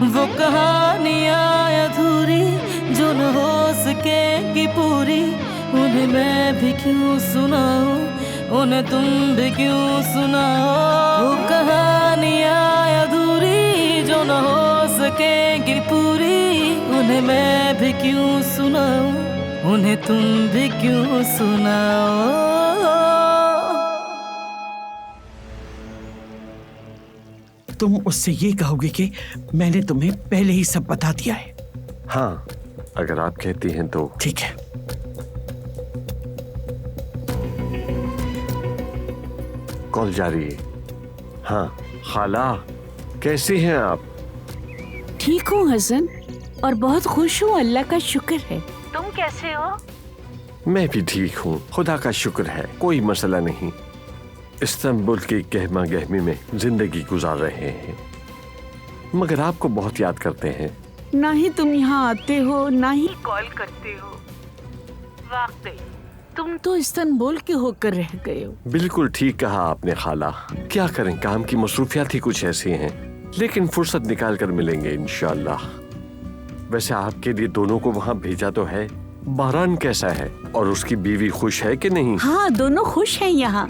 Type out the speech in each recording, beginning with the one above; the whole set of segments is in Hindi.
वो कहानियाँ अधूरी जो न हो सकेगी पूरी, उन्हें मैं भी क्यों सुनाऊं, उन्हें तुम भी क्यों सुनाओ। वो कहानियाँ अधूरी जो न हो सकेगी पूरी, उन्हें मैं भी क्यों सुनाऊं, उन्हें तुम भी क्यों सुनाओ। तुम उससे ये कहोगे कि मैंने तुम्हें पहले ही सब बता दिया है। हाँ, अगर आप कहती हैं तो। ठीक है। कॉल जारी है। हाँ खाला, कैसी हैं आप? ठीक हूँ हसन, और बहुत खुश हूँ, अल्लाह का शुक्र है। तुम कैसे हो? मैं भी ठीक हूँ, खुदा का शुक्र है, कोई मसला नहीं। इस्तांबुल की गहमा गहमी में जिंदगी गुजार रहे हैं, मगर आपको बहुत याद करते हैं। ना ही तुम यहाँ आते हो, ना ही कॉल करते हो। वाकई तुम तो इस्तांबुल के होकर रह गए हो। बिल्कुल ठीक कहा आपने खाला। क्या करें, काम की मसरूफियात ही कुछ ऐसी हैं, लेकिन फुर्सत निकाल कर मिलेंगे इंशाअल्लाह। वैसे आपके लिए दोनों को वहाँ भेजा तो है। बारान कैसा है और उसकी बीवी खुश है कि नहीं? हाँ, दोनों खुश हैं, यहाँ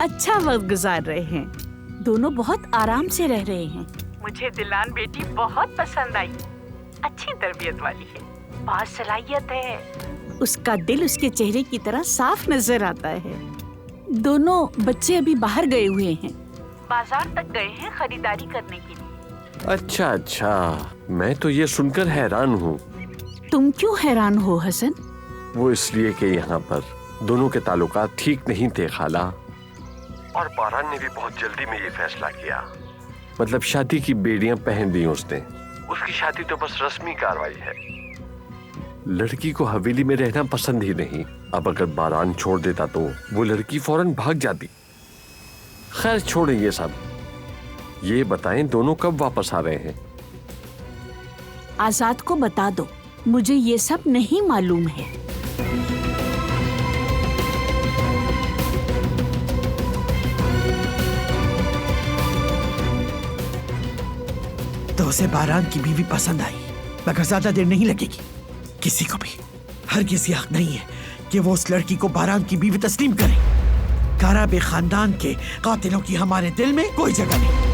अच्छा वक्त गुजार रहे हैं। दोनों बहुत आराम से रह रहे हैं। मुझे दिलान बेटी बहुत पसंद आई, अच्छी तरबियत वाली है, बहुत सलाहियत है। उसका दिल उसके चेहरे की तरह साफ नजर आता है। दोनों बच्चे अभी बाहर गए हुए हैं, बाजार तक गए हैं खरीदारी करने के लिए। अच्छा अच्छा, मैं तो ये सुनकर हैरान हूँ। तुम क्यों हैरान हो हसन? वो इसलिए कि यहाँ पर दोनों के ताल्लुकात ठीक नहीं थे खाला, और बारान ने भी बहुत जल्दी में ये फैसला किया। मतलब शादी की बेड़ियां पहन दी उसने। उसकी शादी तो बस रस्मी कार्रवाई है। लड़की को हवेली में रहना पसंद ही नहीं। अब अगर बारान छोड़ देता तो वो लड़की फौरन भाग जाती। खैर छोड़ें ये सब, ये बताएं दोनों कब वापस आ रहे हैं? आजाद को बता दो, मुझे ये सब नहीं मालूम है। तो उसे बारान की बीवी पसंद आई, मगर ज्यादा देर नहीं लगेगी। किसी को भी हरगिज़ ये हक नहीं है कि वो उस लड़की को बारान की बीवी तस्लीम करे। काराबे खानदान के कातिलों की हमारे दिल में कोई जगह नहीं।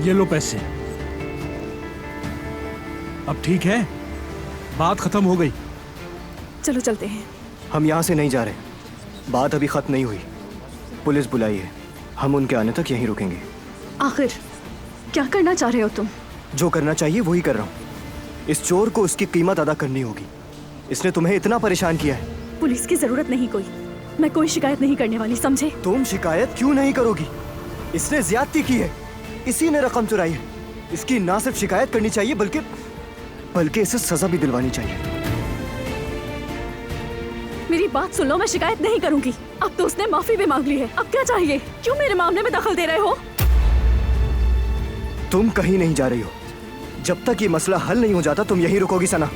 ये लो पैसे। अब ठीक है, बात खत्म हो गई। चलो चलते हैं। हम यहाँ से नहीं जा रहे, बात अभी खत्म नहीं हुई। पुलिस बुलाई है, हम उनके आने तक यहीं रुकेंगे। आखिर क्या करना चाह रहे हो तुम? जो करना चाहिए वही कर रहा हूँ। इस चोर को उसकी कीमत अदा करनी होगी। इसने तुम्हें इतना परेशान किया है। पुलिस की जरूरत नहीं कोई, मैं कोई शिकायत नहीं करने वाली, समझे? तुम शिकायत क्यों नहीं करोगी? इसने ज्यादती की है, इसी ने रकम चुराई है। इसकी ना सिर्फ शिकायत करनी चाहिए बल्कि इसे सजा भी दिलवानी चाहिए। मेरी बात सुन लो, मैं शिकायत नहीं करूंगी। अब तो उसने माफी भी मांग ली है, अब क्या चाहिए? क्यों मेरे मामले में दखल दे रहे हो? तुम कहीं नहीं जा रही हो। जब तक ये मसला हल नहीं हो जाता तुम यहीं रुकोगी सना।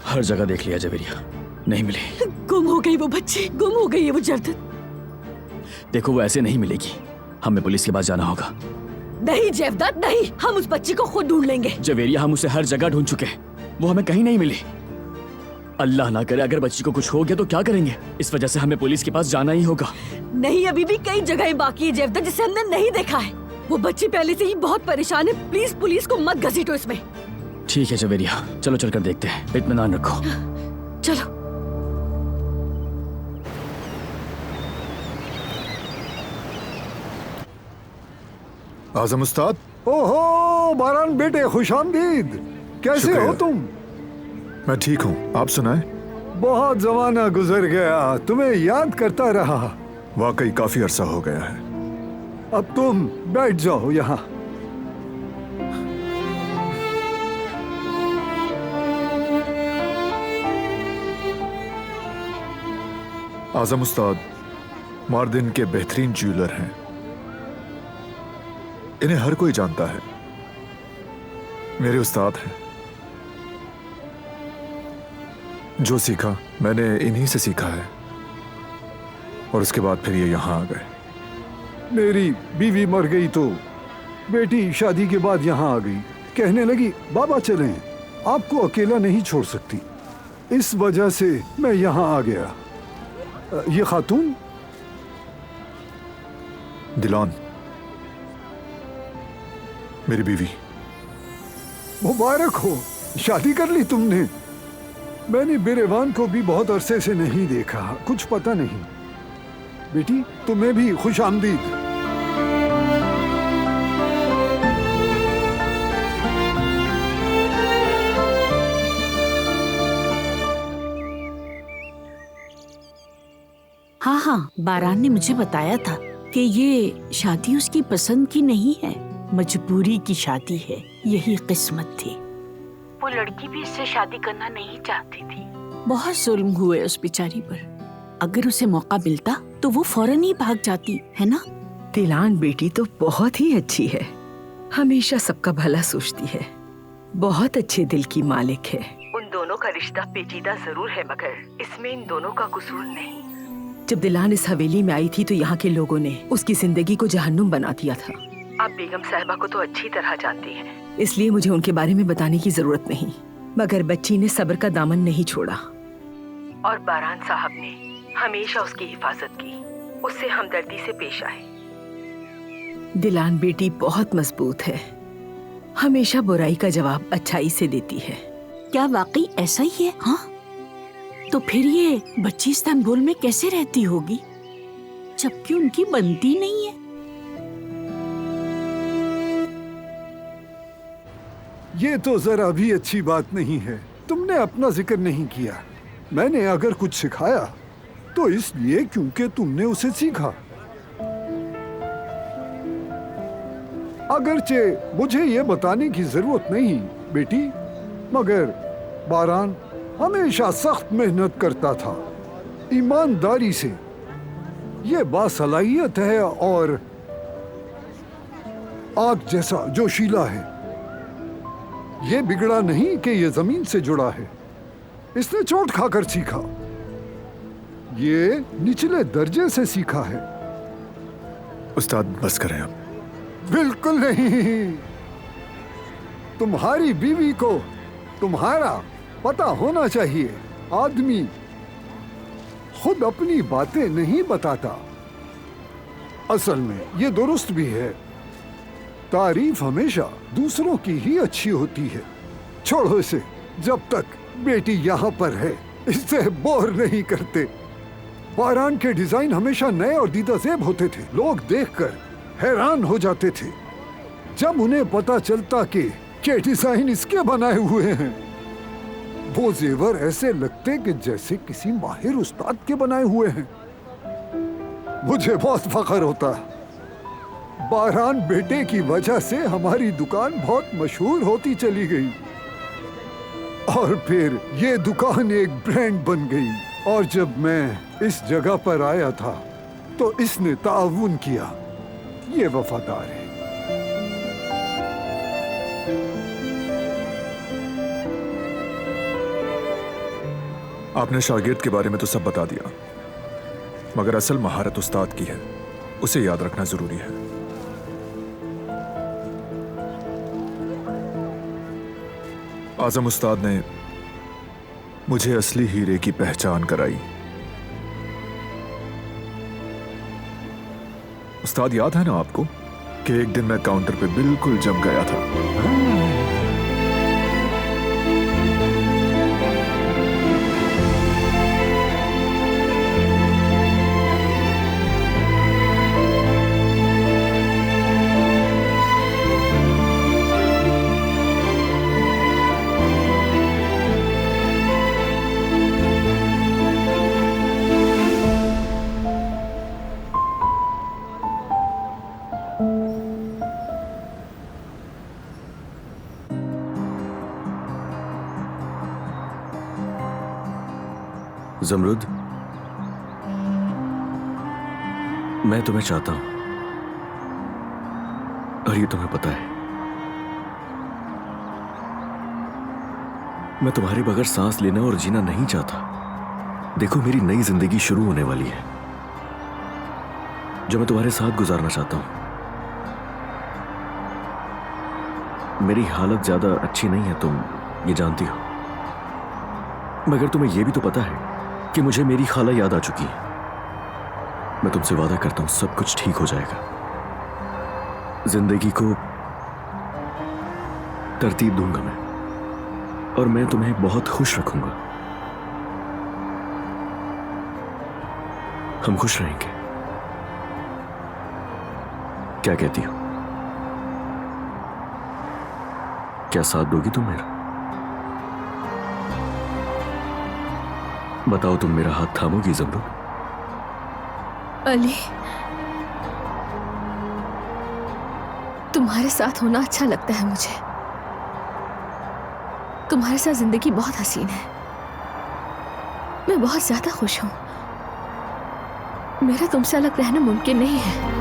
हर जगह देख लिया जवेरिया, नहीं मिली। गुम हो गई वो बच्ची, गुम हो गई है वो जरदत। देखो वो ऐसे नहीं मिलेगी, हमें पुलिस के पास जाना होगा। नहीं जेवदत नहीं, हम उस बच्ची को खुद ढूंढ लेंगे। जवेरिया हम उसे हर जगह ढूंढ चुके हैं, वो हमें कहीं नहीं मिली। अल्लाह ना करे अगर बच्ची को कुछ हो गया तो क्या करेंगे? इस वजह से हमें पुलिस के पास जाना ही होगा। नहीं, अभी भी कई जगहें बाकी है जेवदत जिसे हमने नहीं देखा है। वो बच्ची पहले से ही बहुत परेशान है, प्लीज पुलिस को मत घसीटो इसमें। ठीक है जवेरिया, चलो चलकर देखते हैं, इत्मीनान रखो। चलो। आजम उस्ताद। ओहो बारान बेटे, खुशामदीद। कैसे शुक्रिया। हो तुम? मैं ठीक हूँ, आप सुनाएं। बहुत जमाना गुजर गया, तुम्हें याद करता रहा। वाकई काफी अरसा हो गया है। अब तुम बैठ जाओ यहाँ। आजम उस्ताद मार्दिन के बेहतरीन ज्वेलर हैं, इन्हें हर कोई जानता है। मेरे उस्ताद हैं। जो सीखा मैंने इन्हीं से सीखा है, और उसके बाद फिर ये यहाँ आ गए। मेरी बीवी मर गई तो बेटी शादी के बाद यहाँ आ गई। कहने लगी बाबा चलें, आपको अकेला नहीं छोड़ सकती। इस वजह से मैं यहाँ आ गया। ये खातून दिलान मेरी बीवी। मुबारक हो, शादी कर ली तुमने। मैंने बिरेवान को भी बहुत अरसे से नहीं देखा, कुछ पता नहीं। बेटी तुम्हें भी खुश आमदीद। हाँ हाँ, बारान ने मुझे बताया था कि ये शादी उसकी पसंद की नहीं है, मजबूरी की शादी है। यही किस्मत थी। वो लड़की भी इससे शादी करना नहीं चाहती थी। बहुत जुल्म हुए उस बेचारी पर। अगर उसे मौका मिलता तो वो फौरन ही भाग जाती, है ना? दिलान बेटी तो बहुत ही अच्छी है, हमेशा सबका भला सोचती है, बहुत अच्छे दिल की मालिक है। उन दोनों का रिश्ता पेचीदा जरूर है, मगर इसमें इन दोनों का कसूर नहीं। जब दिलान इस हवेली में आई थी तो यहाँ के लोगों ने उसकी जिंदगी को जहन्नुम बना दिया था। आप बेगम साहिबा को तो अच्छी तरह जानती हैं, इसलिए मुझे उनके बारे में बताने की जरूरत नहीं। मगर बच्ची ने सब्र का दामन नहीं छोड़ा और बारान साहब ने हमेशा उसकी हिफाजत की, उससे हमदर्दी से पेश आए। दिलान बेटी बहुत मजबूत है, हमेशा बुराई का जवाब अच्छाई से देती है। क्या वाकई ऐसा ही है? हाँ, तो फिर ये बच्ची इस्तांबुल में कैसे रहती होगी जबकि उनकी बनती नहीं है? ये तो जरा भी अच्छी बात नहीं है। तुमने अपना जिक्र नहीं किया। मैंने अगर कुछ सिखाया तो इसलिए क्योंकि तुमने उसे सीखा। अगरचे मुझे ये बताने की जरूरत नहीं बेटी, मगर बारान हमेशा सख्त मेहनत करता था, ईमानदारी से। ये बासलाहियत है और आग जैसा जोशीला है। ये बिगड़ा नहीं कि ये जमीन से जुड़ा है। इसने चोट खाकर सीखा, ये निचले दर्जे से सीखा है। उस्ताद बस करें अब। बिल्कुल नहीं। तुम्हारी बीवी को तुम्हारा पता होना चाहिए। आदमी खुद अपनी बातें नहीं बताता। असल में ये दुरुस्त भी है, तारीफ हमेशा दूसरों की ही अच्छी होती है। छोड़ो इसे, जब तक बेटी यहाँ पर है इससे बोर नहीं करते। बारान के डिजाइन हमेशा नए और दीदाजेब होते थे। लोग देखकर हैरान हो जाते थे जब उन्हें पता चलता कि डिजाइन इसके बनाए हुए हैं। वो जेवर ऐसे लगते कि जैसे किसी माहिर उस्ताद के बनाए हुए हैं। मुझे बहुत फख्र होता। बारान बेटे की वजह से हमारी दुकान बहुत मशहूर होती चली गई और फिर ये दुकान एक ब्रांड बन गई। और जब मैं इस जगह पर आया था तो इसने ताउन किया। ये वफादार है। आपने शागिर्द के बारे में तो सब बता दिया, मगर असल महारत उस्ताद की है, उसे याद रखना जरूरी है। आजम उस्ताद ने मुझे असली हीरे की पहचान कराई। उस्ताद याद है ना आपको कि एक दिन मैं काउंटर पे बिल्कुल जम गया था। जमरुद, मैं तुम्हें चाहता हूं और ये तुम्हें पता है। मैं तुम्हारे बगैर सांस लेना और जीना नहीं चाहता। देखो, मेरी नई जिंदगी शुरू होने वाली है जो मैं तुम्हारे साथ गुजारना चाहता हूं। मेरी हालत ज्यादा अच्छी नहीं है, तुम ये जानती हो, मगर तुम्हें यह भी तो पता है कि मुझे मेरी खाला याद आ चुकी है। मैं तुमसे वादा करता हूं सब कुछ ठीक हो जाएगा। जिंदगी को तरतीब दूंगा मैं, और मैं तुम्हें बहुत खुश रखूंगा। हम खुश रहेंगे। क्या कहती हो? क्या साथ दोगी तुम मेरा? बताओ, तुम मेरा हाथ थामोगी ज़मरुद? अली, तुम्हारे साथ होना अच्छा लगता है मुझे। तुम्हारे साथ जिंदगी बहुत हसीन है। मैं बहुत ज्यादा खुश हूं। मेरा तुमसे अलग रहना मुमकिन नहीं है।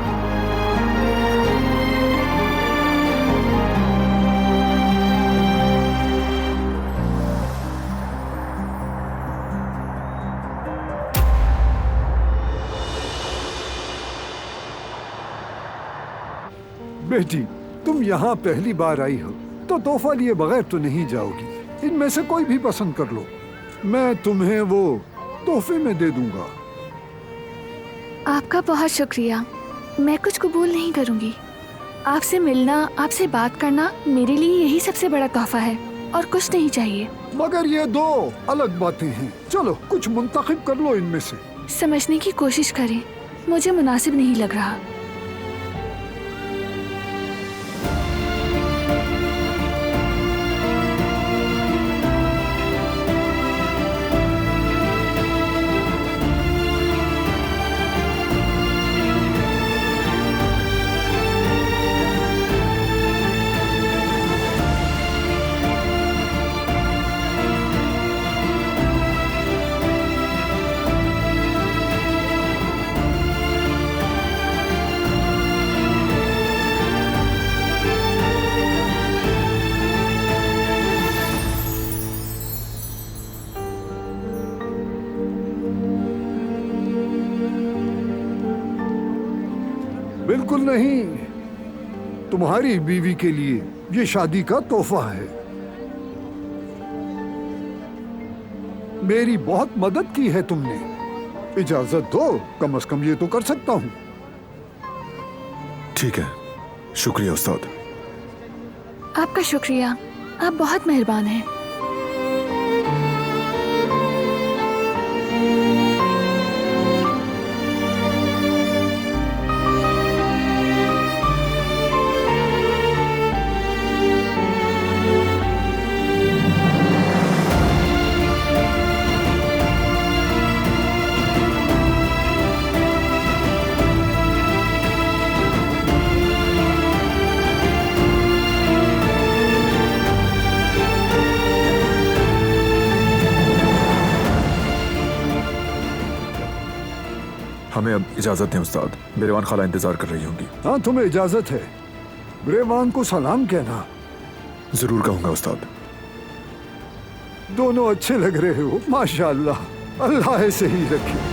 बेटी, तुम यहाँ पहली बार आई हो तो तोहफा लिए बगैर तो नहीं जाओगी। इनमें से कोई भी पसंद कर लो, मैं तुम्हें वो तोहफे में दे दूंगा। आपका बहुत शुक्रिया। मैं कुछ कबूल नहीं करूंगी। आपसे मिलना, आपसे बात करना मेरे लिए यही सबसे बड़ा तोहफा है और कुछ नहीं चाहिए। मगर ये दो अलग बातें हैं। चलो कुछ मुंतखब कर लो इनमें से। समझने की कोशिश करें, मुझे मुनासिब नहीं लग रहा। बिल्कुल नहीं, तुम्हारी बीवी के लिए ये शादी का तोहफा है। मेरी बहुत मदद की है तुमने। इजाजत दो, कम से कम ये तो कर सकता हूँ। ठीक है, शुक्रिया उस्ताद। आपका शुक्रिया, आप बहुत मेहरबान हैं। हमें अब इजाजत दें उस्ताद, बिरवान खाला इंतजार कर रही होंगी। हाँ, तुम्हें इजाजत है। ब्रेवान को सलाम कहना। जरूर कहूंगा उस्ताद। दोनों अच्छे लग रहे हो माशाअल्लाह। अल्लाह ऐसे ही रखे।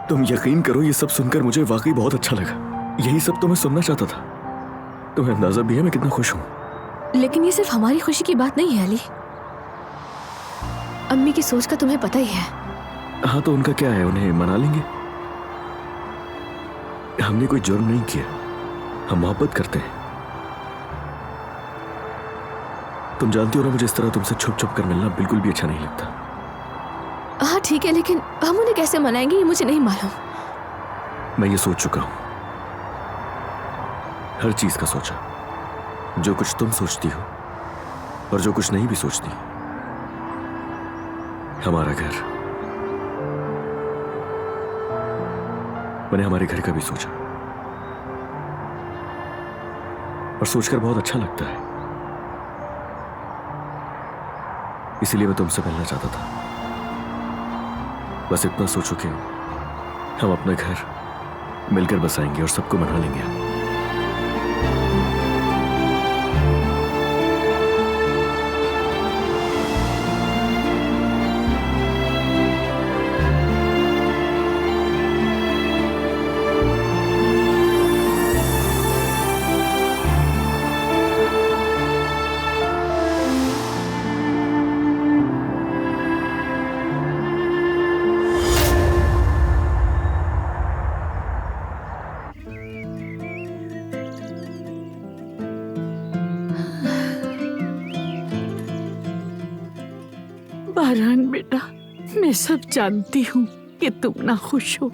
तुम यकीन करो, ये सब सुनकर मुझे वाकई बहुत अच्छा लगा। यही सब तो मैं सुनना चाहता था। तुम्हें अंदाजा भी है मैं कितना खुश हूँ। लेकिन ये सिर्फ हमारी खुशी की बात नहीं है अली। अम्मी की सोच का तुम्हें पता ही है। हाँ, तो उनका क्या है, उन्हें मना लेंगे। हमने कोई जुर्म नहीं किया, हम मोहब्बत करते हैं। तुम जानती हो ना, मुझे इस तरह तुमसे छुप छुप कर मिलना बिल्कुल भी अच्छा नहीं लगता। हाँ ठीक है, लेकिन हम उन्हें कैसे मनाएंगे ये मुझे नहीं मालूम। मैं ये सोच चुका हूं, हर चीज का सोचा। जो कुछ तुम सोचती हो और जो कुछ नहीं भी सोचती। हमारा घर, मैंने हमारे घर का भी सोचा और सोचकर बहुत अच्छा लगता है। इसीलिए मैं तुमसे मिलना चाहता था। बस इतना सोचो कि हम अपना घर मिलकर बसाएंगे और सबको मना लेंगे। बारान बेटा, मैं सब जानती हूँ कि तुम ना खुश हो।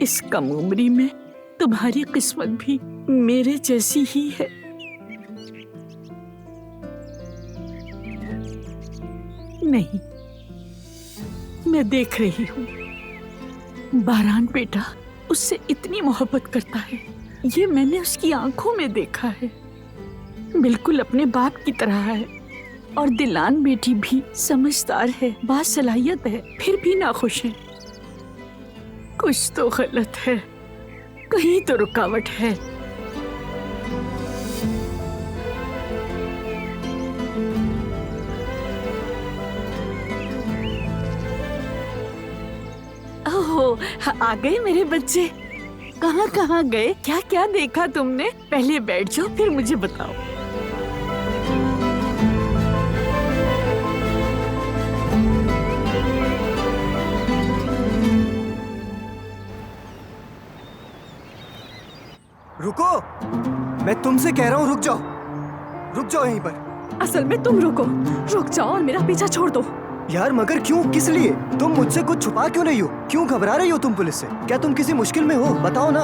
इस कम उम्री में तुम्हारी किस्मत भी मेरे जैसी ही है। नहीं, मैं देख रही हूँ, बारान बेटा उससे इतनी मोहब्बत करता है, ये मैंने उसकी आंखों में देखा है। बिल्कुल अपने बाप की तरह है। और दिलान बेटी भी समझदार है, बासलाहियत है, फिर भी नाखुश है। कुछ तो गलत है, कहीं तो रुकावट है। ओह, आ गए मेरे बच्चे। कहाँ कहाँ गए, क्या क्या देखा तुमने? पहले बैठ जाओ, फिर मुझे बताओ। रुको, मैं तुमसे कह रहा हूँ रुक जाओ यहीं पर। असल में तुम रुक जाओ और मेरा पीछा छोड़ दो। यार मगर क्यों, किस लिए? तुम मुझसे कुछ छुपा क्यों नहीं हो? क्यों घबरा रही हो तुम पुलिस से? क्या तुम किसी मुश्किल में हो? बताओ ना।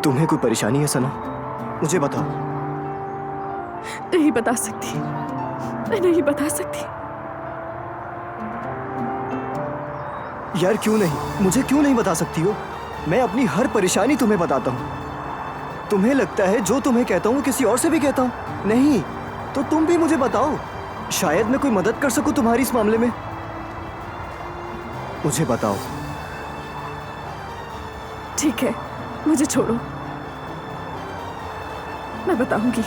तुम्हें कोई परेशानी है सना? मुझे बताओ। नहीं बता सकती, मैं नहीं बता सकती। यार क्यों नहीं? मुझे क्यों नहीं बता सकती हो? मैं अपनी हर परेशानी तुम्हें बताता हूँ। तुम्हें लगता है जो तुम्हें कहता हूँ किसी और से भी कहता हूँ? नहीं, तो तुम भी मुझे बताओ, शायद मैं कोई मदद कर सकूं तुम्हारी इस मामले में। मुझे बताओ। ठीक है, मुझे छोड़ो, मैं बताऊंगी।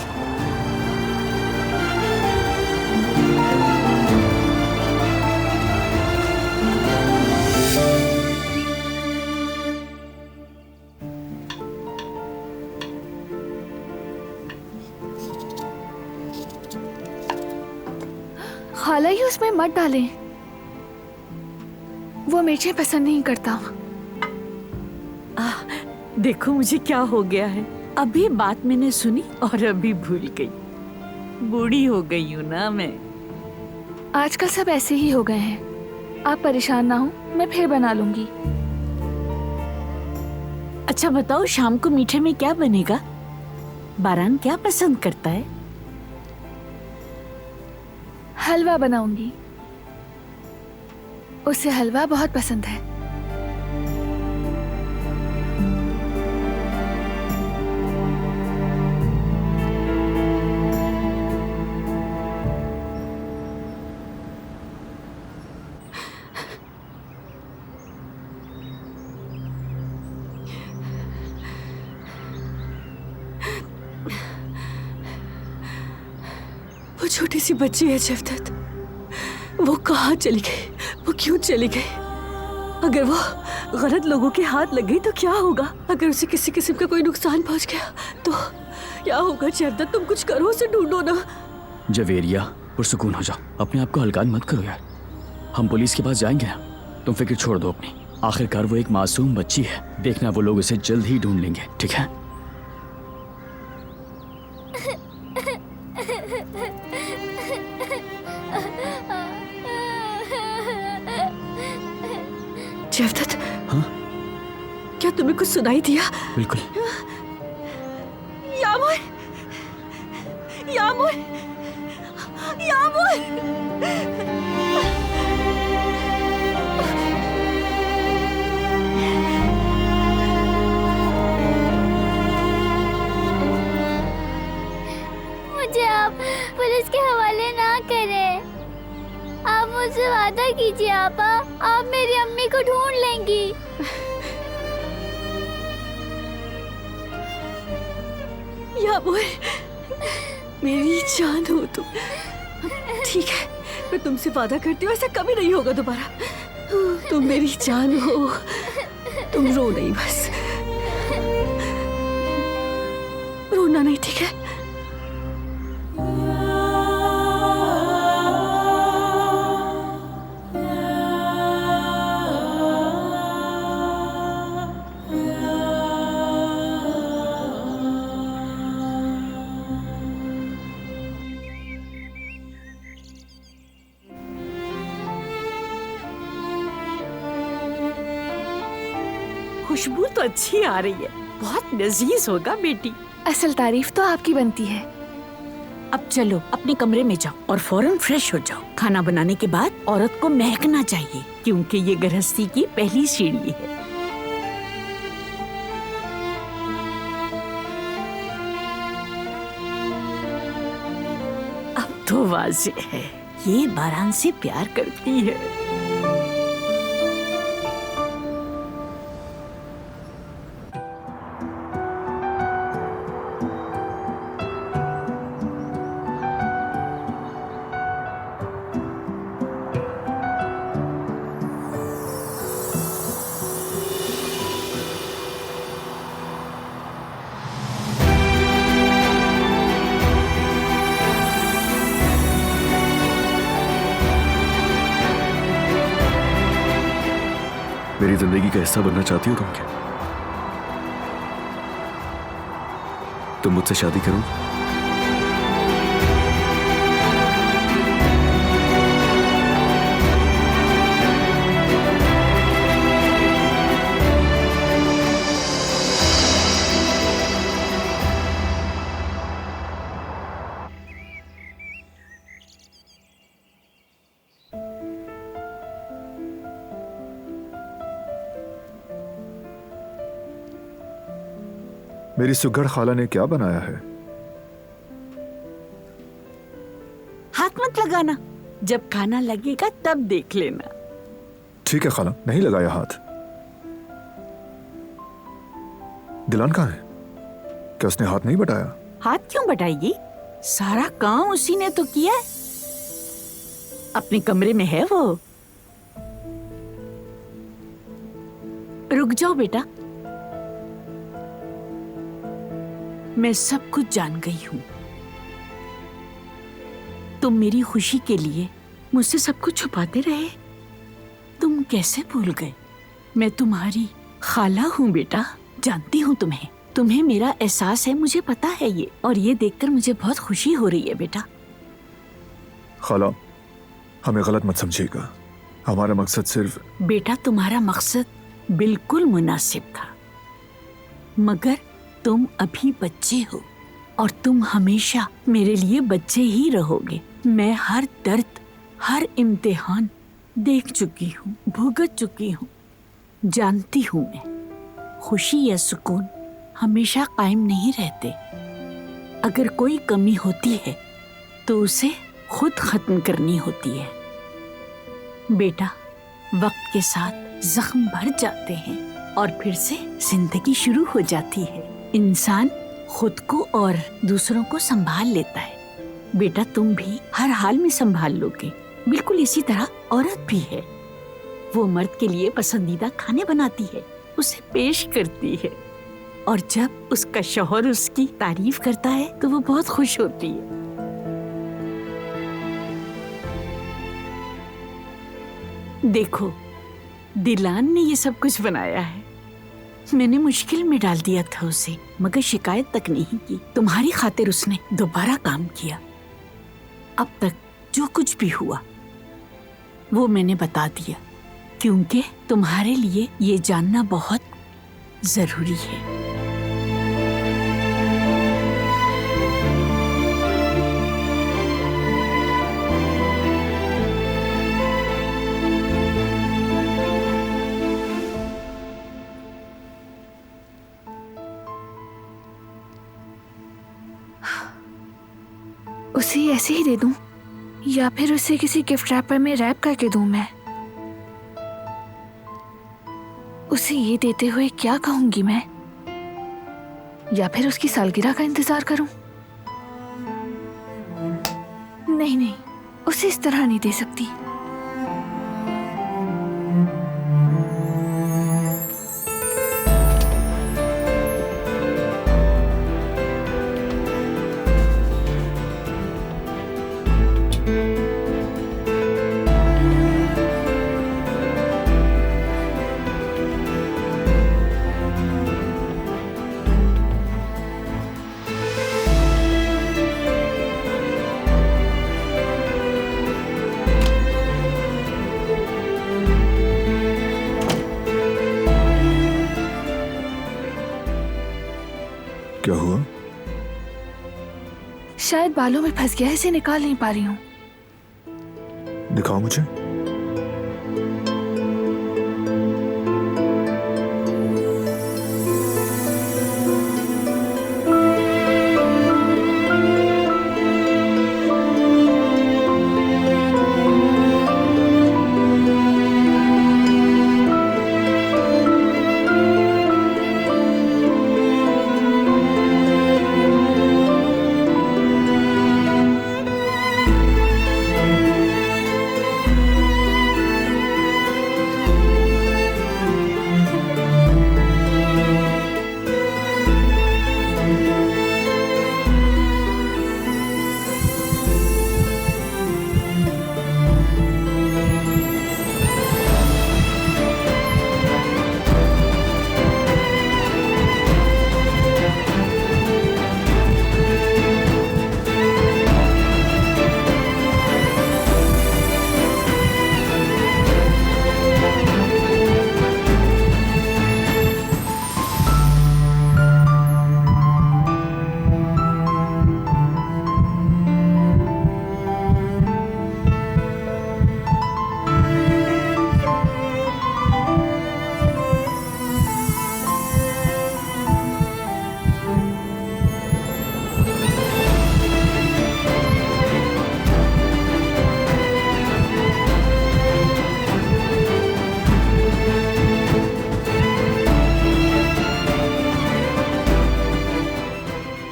खाला ही उसमें मत डालें, वो मिर्चें पसंद नहीं करता। देखो मुझे क्या हो गया है। अभी बात मैंने सुनी और अभी भूल गई। बूढ़ी हो गई हूँ ना मैं। आजकल सब ऐसे ही हो गए हैं। आप परेशान ना हो, मैं फिर बना लूंगी। अच्छा बताओ, शाम को मीठे में क्या बनेगा? बारान क्या पसंद करता है? हलवा बनाऊंगी, उसे हलवा बहुत पसंद है। वो छोटी सी बच्ची है जवदत, वो कहाँ चली गई? वो क्यों चली गई? अगर वो गलत लोगों के हाथ लग गई तो क्या होगा? अगर उसे किसी किस्म का कोई नुकसान पहुंच गया तो क्या होगा? जवदत तुम कुछ करो, उसे ढूंढो ना। जवेरिया, पुरसुकून हो जाओ, अपने आप को हल्कान मत करो यार। हम पुलिस के पास जाएंगे ना, तुम फिक्र छोड़ दो अपनी। आखिरकार वो एक मासूम बच्ची है, देखना वो लोग उसे जल्द ही ढूंढ लेंगे, ठीक है? जवदत, हाँ? क्या तुम्हें कुछ सुनाई दिया? बिल्कुल। यामुर, यामुर, यामुर। मुझे आप पुलिस के हवाले ना करें। आप मुझसे वादा कीजिए आपा, आप मेरी अम्मी को ढूंढ लेंगी। यामुर, मेरी जान हो तुम। ठीक है, मैं तुमसे वादा करती हूँ ऐसा कभी नहीं होगा दोबारा। तुम मेरी जान हो, तुम रो नहीं, बस रोना नहीं, ठीक है? खुशबू तो अच्छी आ रही है, बहुत लजीज होगा बेटी। असल तारीफ तो आपकी बनती है। अब चलो अपने कमरे में जाओ और फौरन फ्रेश हो जाओ। खाना बनाने के बाद औरत को महकना चाहिए, क्योंकि ये गृहस्थी की पहली सीढ़ी है। अब तो वाज़ेह है, ये बारान से प्यार करती है। मेरी जिंदगी का हिस्सा बनना चाहती हो तुम क्या? तुम मुझसे शादी करो? मेरी सुगढ़ खाला ने क्या बनाया है? हाथ मत लगाना, जब खाना लगेगा तब देख लेना। ठीक है खाला, नहीं लगाया हाथ। दिलान कहाँ है? क्या उसने हाथ नहीं बटाया? हाथ क्यों बटाएगी? सारा काम उसी ने तो किया है। अपने कमरे में है वो। रुक जाओ बेटा, मैं सब कुछ जान गई हूं। तुम मेरी खुशी के लिए मुझसे सब कुछ छुपाते रहे। तुम कैसे भूल गए? मैं तुम्हारी खाला हूं बेटा, जानती हूं तुम्हें। तुम्हें मेरा एहसास है, मुझे पता है ये, और ये देखकर मुझे बहुत खुशी हो रही है बेटा। खाला, हमें गलत मत समझिएगा, हमारा मकसद सिर्फ। बेटा तुम्हारा मकसद बिल्कुल मुनासिब था, मगर तुम अभी बच्चे हो और तुम हमेशा मेरे लिए बच्चे ही रहोगे। मैं हर दर्द, हर इम्तिहान देख चुकी हूँ, भुगत चुकी हूँ। जानती हूँ मैं, खुशी या सुकून हमेशा कायम नहीं रहते। अगर कोई कमी होती है तो उसे खुद खत्म करनी होती है। बेटा, वक्त के साथ जख्म भर जाते हैं और फिर से जिंदगी शुरू हो जाती है। इंसान खुद को और दूसरों को संभाल लेता है। बेटा, तुम भी हर हाल में संभाल लोगे, बिल्कुल इसी तरह औरत भी है। वो मर्द के लिए पसंदीदा खाने बनाती है, उसे पेश करती है, और जब उसका शौहर उसकी तारीफ करता है तो वो बहुत खुश होती है। देखो, दिलान ने ये सब कुछ बनाया है। मैंने मुश्किल में डाल दिया था उसे, मगर शिकायत तक नहीं की। तुम्हारी खातिर उसने दोबारा काम किया। अब तक जो कुछ भी हुआ वो मैंने बता दिया, क्योंकि तुम्हारे लिए ये जानना बहुत जरूरी है। उसे ऐसे ही दे दूं या फिर उसे किसी गिफ्ट रैपर में रैप करके दूं? मैं उसे ये देते हुए क्या कहूंगी मैं? या फिर उसकी सालगिरह का इंतजार करूं? नहीं नहीं, उसे इस तरह नहीं दे सकती। शायद बालों में फंस गया है, इसे निकाल नहीं पा रही हूँ। दिखाओ मुझे।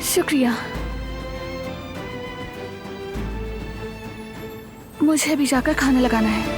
शुक्रिया। मुझे अभी जाकर खाना लगाना है।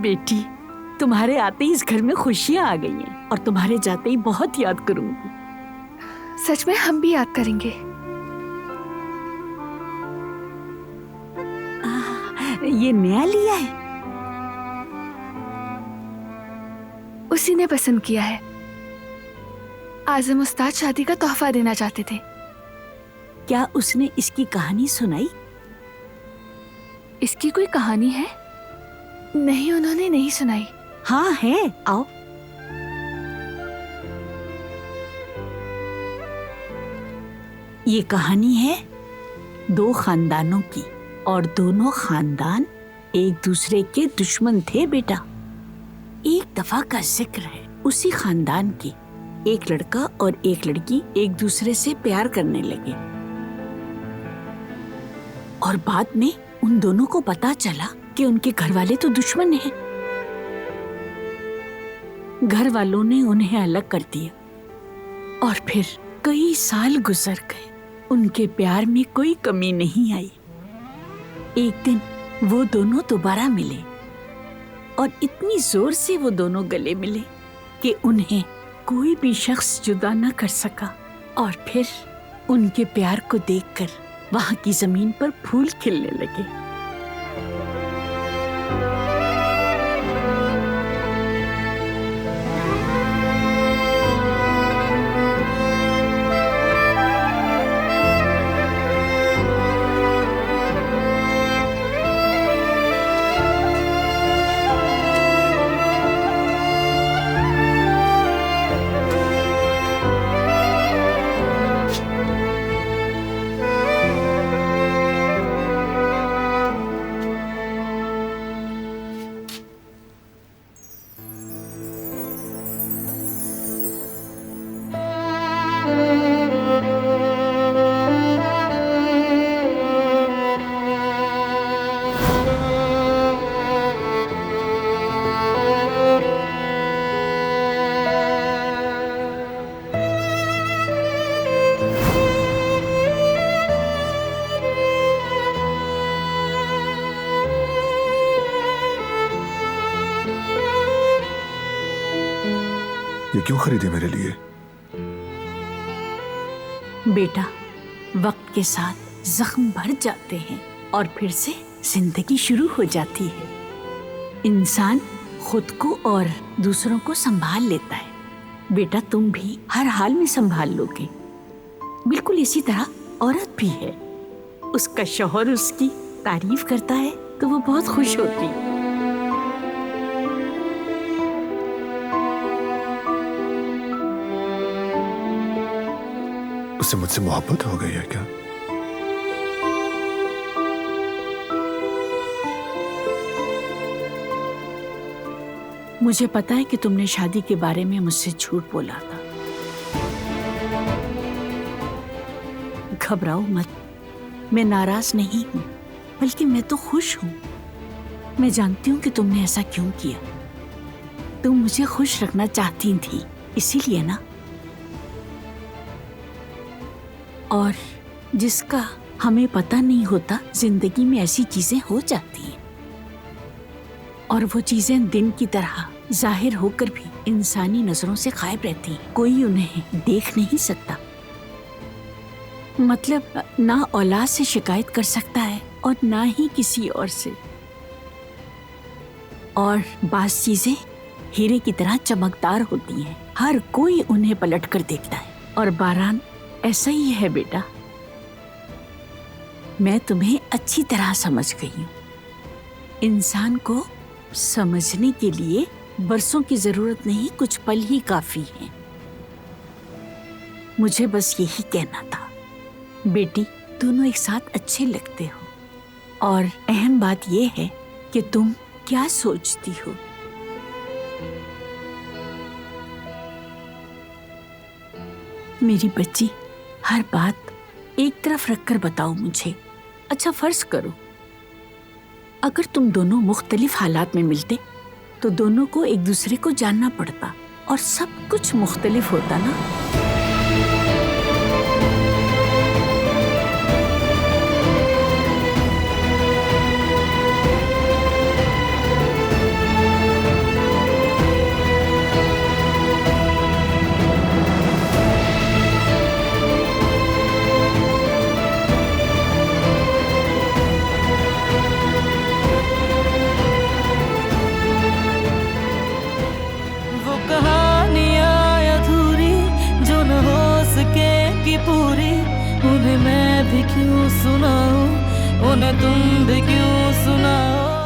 बेटी, तुम्हारे आते ही इस घर में खुशियां आ गई हैं और तुम्हारे जाते ही बहुत याद करूंगी। सच में हम भी याद करेंगे। ये नया लिया है? उसी ने पसंद किया है। आजम उस्ताद शादी का तोहफा देना चाहते थे। क्या उसने इसकी कहानी सुनाई? इसकी कोई कहानी है? नहीं, उन्होंने नहीं सुनाई। हाँ है, आओ। ये कहानी है दो खानदानों की और दोनों खानदान एक दूसरे के दुश्मन थे बेटा। एक दफा का जिक्र है, उसी खानदान के एक लड़का और एक लड़की एक दूसरे से प्यार करने लगे और बाद में उन दोनों को पता चला कि उनके घर वाले तो दुश्मन हैं। घर वालों ने उन्हें अलग कर दिया और फिर कई साल गुजर गए। उनके प्यार में कोई कमी नहीं आई। एक दिन वो दोनों दोबारा मिले और इतनी जोर से वो दोनों गले मिले कि उन्हें कोई भी शख्स जुदा न कर सका। और फिर उनके प्यार को देखकर वहां की जमीन पर फूल खिलने लगे। ये क्यों खरीदी मेरे लिए? बेटा, वक्त के साथ जख्म भर जाते हैं और फिर से जिंदगी शुरू हो जाती है। इंसान खुद को और दूसरों को संभाल लेता है। बेटा तुम भी हर हाल में संभाल लोगे, बिल्कुल इसी तरह औरत भी है। उसका शौहर उसकी तारीफ करता है तो वो बहुत खुश होती है। उसे मुझसे मोहब्बत हो गई है क्या? मुझे पता है कि तुमने शादी के बारे में मुझसे झूठ बोला था। घबराओ मत, मैं नाराज नहीं हूं, बल्कि मैं तो खुश हूं। मैं जानती हूं कि तुमने ऐसा क्यों किया। तुम मुझे खुश रखना चाहती थी, इसीलिए ना। और जिसका हमें पता नहीं होता, जिंदगी में ऐसी चीजें हो जाती हैं, और वो चीजें दिन की तरह जाहिर होकर भी इंसानी नजरों से गायब रहती हैं। कोई उन्हें देख नहीं सकता। मतलब ना औलाद से शिकायत कर सकता है और ना ही किसी और से। और बाज़ चीजें हीरे की तरह चमकदार होती हैं, हर कोई उन्हें पलट कर देखता है। और बारान ऐसा ही है बेटा। मैं तुम्हें अच्छी तरह समझ गई हूँ। इंसान को समझने के लिए बरसों की जरूरत नहीं, कुछ पल ही काफी है। मुझे बस यही कहना था। बेटी, दोनों एक साथ अच्छे लगते हो, और अहम बात यह है कि तुम क्या सोचती हो। मेरी बच्ची, हर बात एक तरफ रखकर बताओ मुझे। अच्छा फर्ज करो, अगर तुम दोनों मुख्तलिफ हालात में मिलते तो दोनों को एक दूसरे को जानना पड़ता और सब कुछ मुख्तलिफ होता ना। पूरी उन्हें मैं भी क्यों सुनाऊं, उन्हें तुम भी क्यों सुनाओ।